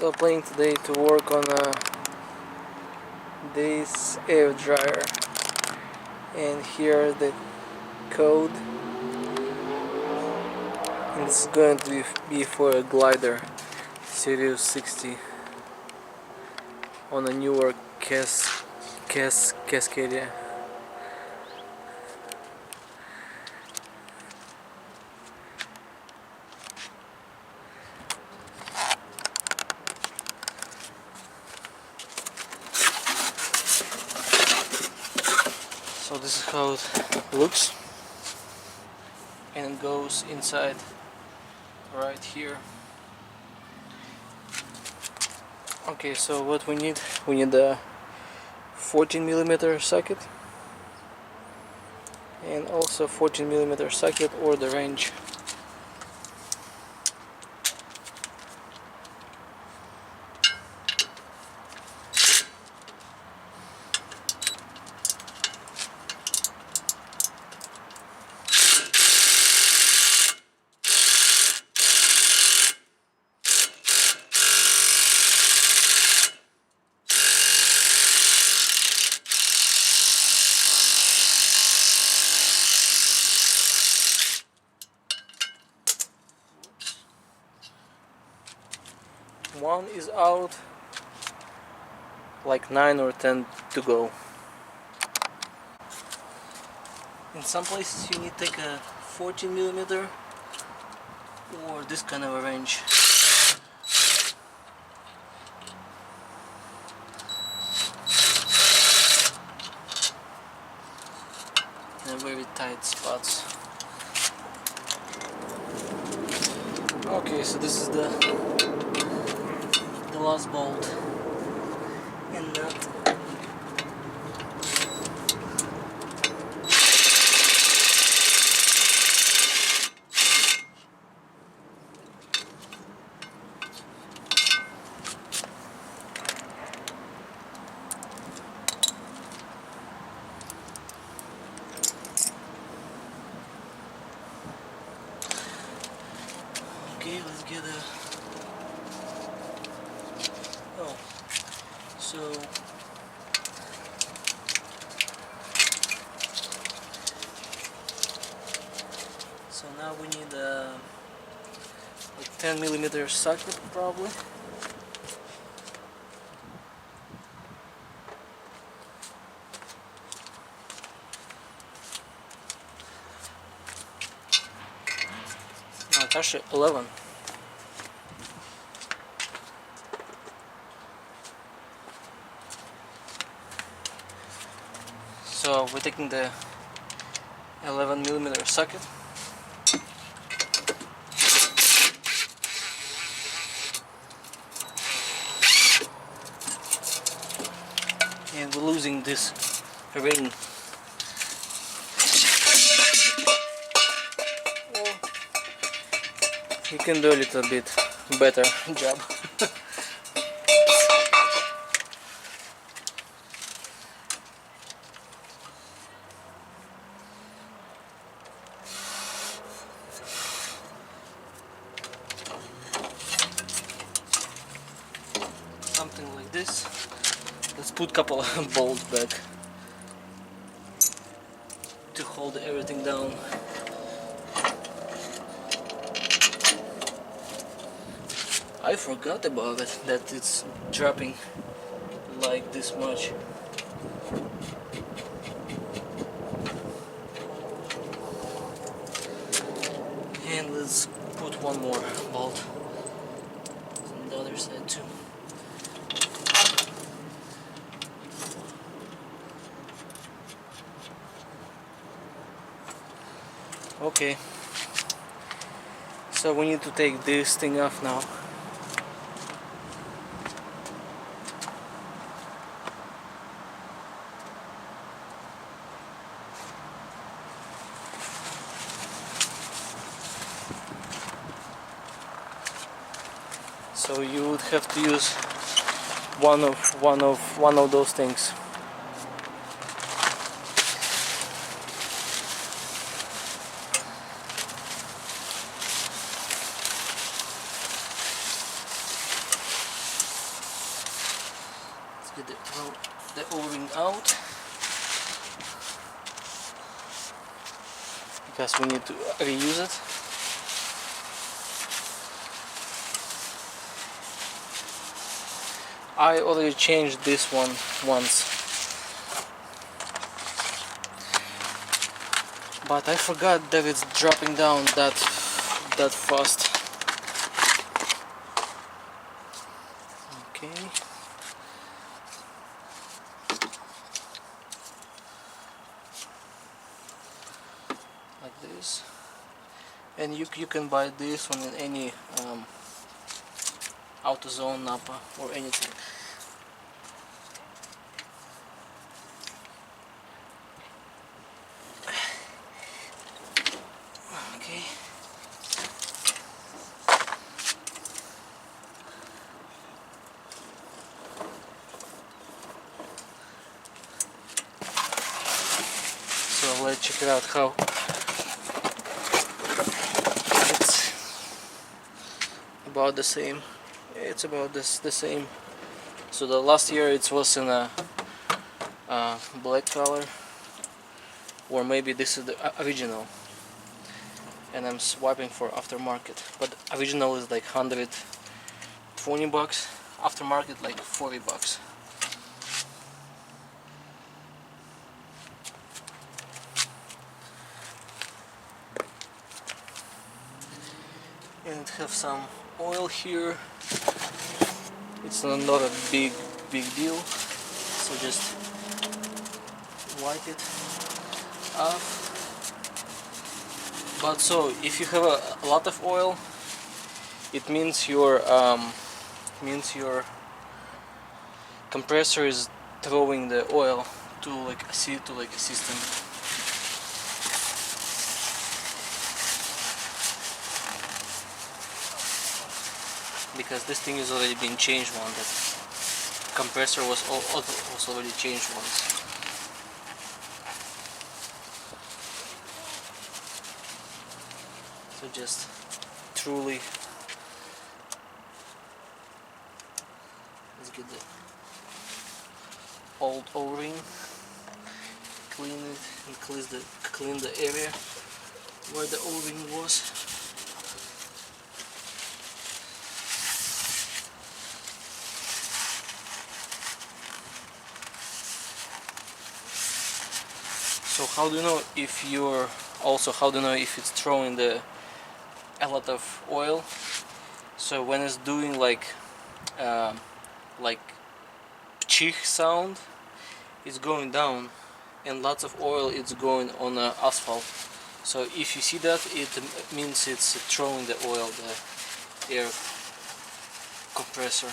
So planning today to work on this air dryer, and here the code, and this is going to be for a glider Series 60 on a newer Cascadia. So this is how it looks, and it goes inside right here. Okay, so what we need a 14mm socket and also 14mm socket or the wrench. One is out, like 9 or 10 to go. In some places you need to take a 14mm or this kind of a wrench. In very tight spots. Okay, so this is the last bolt and nut. Okay, let's get a... Oh, so now we need a 10mm socket probably. No, it's actually 11. So we're taking the 11mm socket. And we're losing this ring. Well, you can do a little bit better job. Something like this. Let's put a couple of bolts back to hold everything down. I forgot about it, that it's dropping like this much. And let's put one more bolt on the other side too. Okay, so we need to take this thing off now. So you would have to use one of those things. the O-ring out, because we need to reuse it. I already changed this one once, but I forgot that it's dropping down that fast. Okay. Like this. And you can buy this one in any AutoZone, Napa, or anything. Okay. So let's check it out how it's about the same. It's about the same. So the last year it was in a black color, or maybe this is the original, and I'm swiping for aftermarket, but original is like 120 bucks, aftermarket like 40 bucks. And it have some oil here. It's not a big deal, so just wipe it off. But so if you have a lot of oil, it means your compressor is throwing the oil to like a system. Because this thing is already been changed once. That compressor was already changed once. So just truly, let's get the old O-ring, clean it, and clean the area where the O-ring was. So how do you know if it's throwing a lot of oil? So when it's doing like pchich sound, it's going down, and lots of oil is going on asphalt. So if you see that, it means it's throwing the oil, the air compressor.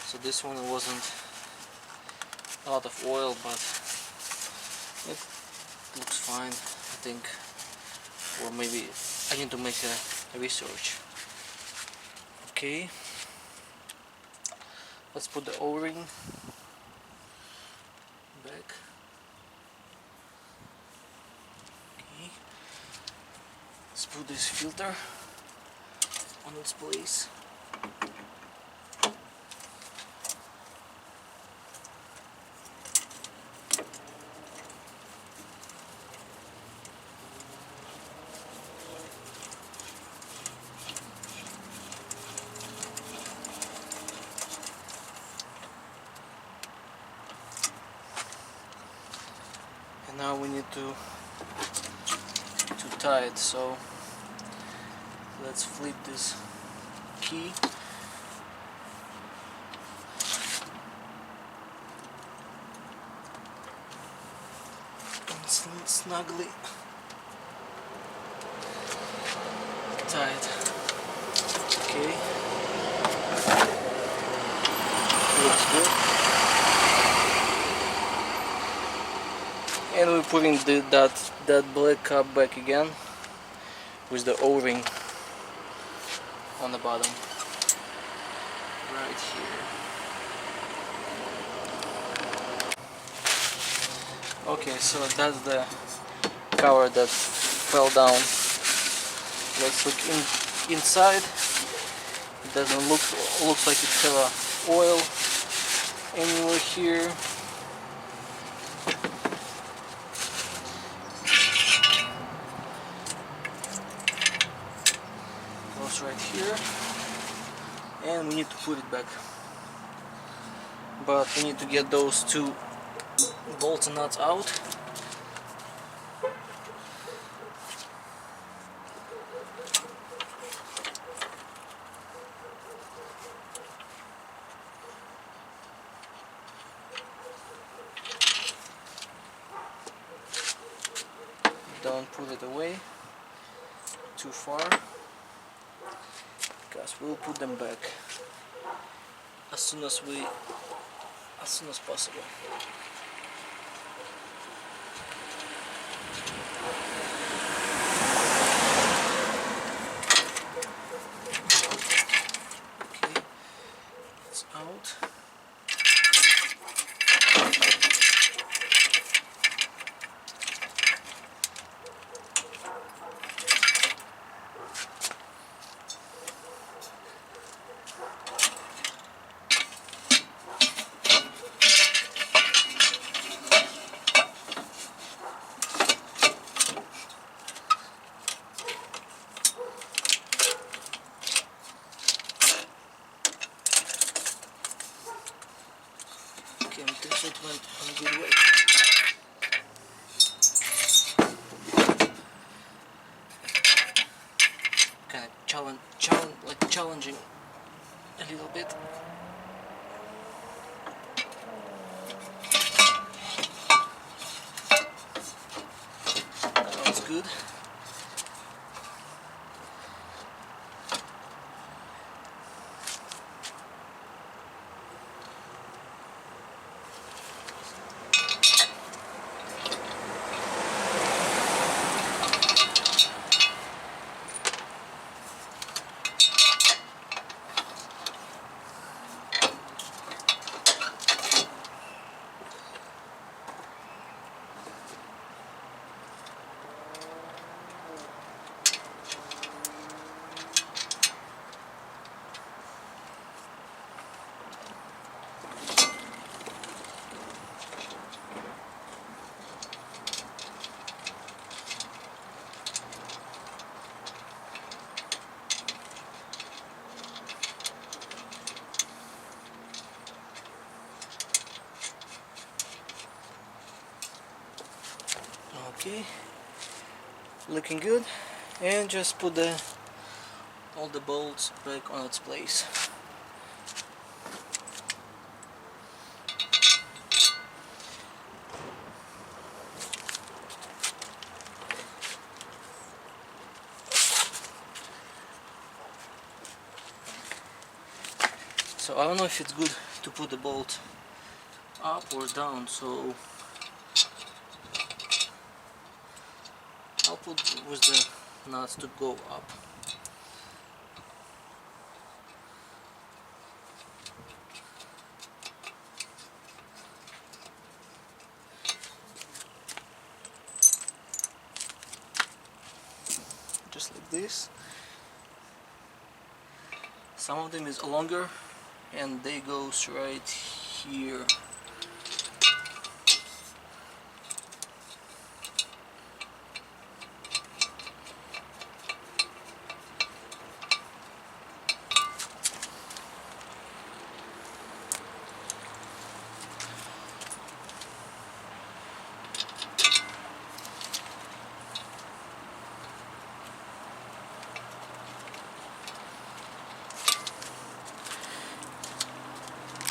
So this one wasn't a lot of oil, but it looks fine, I think. Or maybe I need to make a research. Okay, let's put the O-ring back. Okay, let's put this filter on its place. Now we need to tie it, so let's flip this key. And snugly tie it. Okay, looks good. And we're putting that black cap back again with the O-ring on the bottom, right here. Okay, so that's the cover that fell down. Let's look inside. It doesn't looks like it has oil. anywhere here. Goes right here, and we need to put it back. But we need to get those two bolts and nuts out. Don't put it away too far, because we'll put them back as soon as possible. Okay, it's out. Okay, I think it went on a good way. Kind of challenging a little bit. That was good. Okay, looking good, and just put all the bolts back on its place. So I don't know if it's good to put the bolt up or down, so I'll put with the nuts to go up. Just like this. Some of them is longer and they goes right here.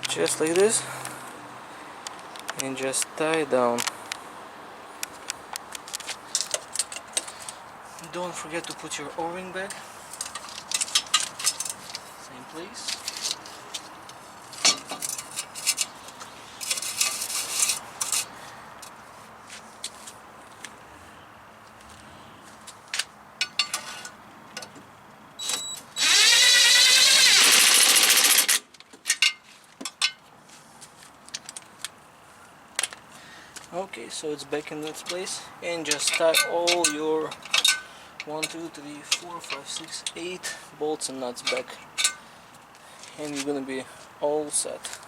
Just like this, and just tie it down. Don't forget to put your O-ring back, same place. Okay, so it's back in its place, and just tie all your 1, 2, 3, 4, 5, 6, 8 bolts and nuts back, and you're gonna be all set.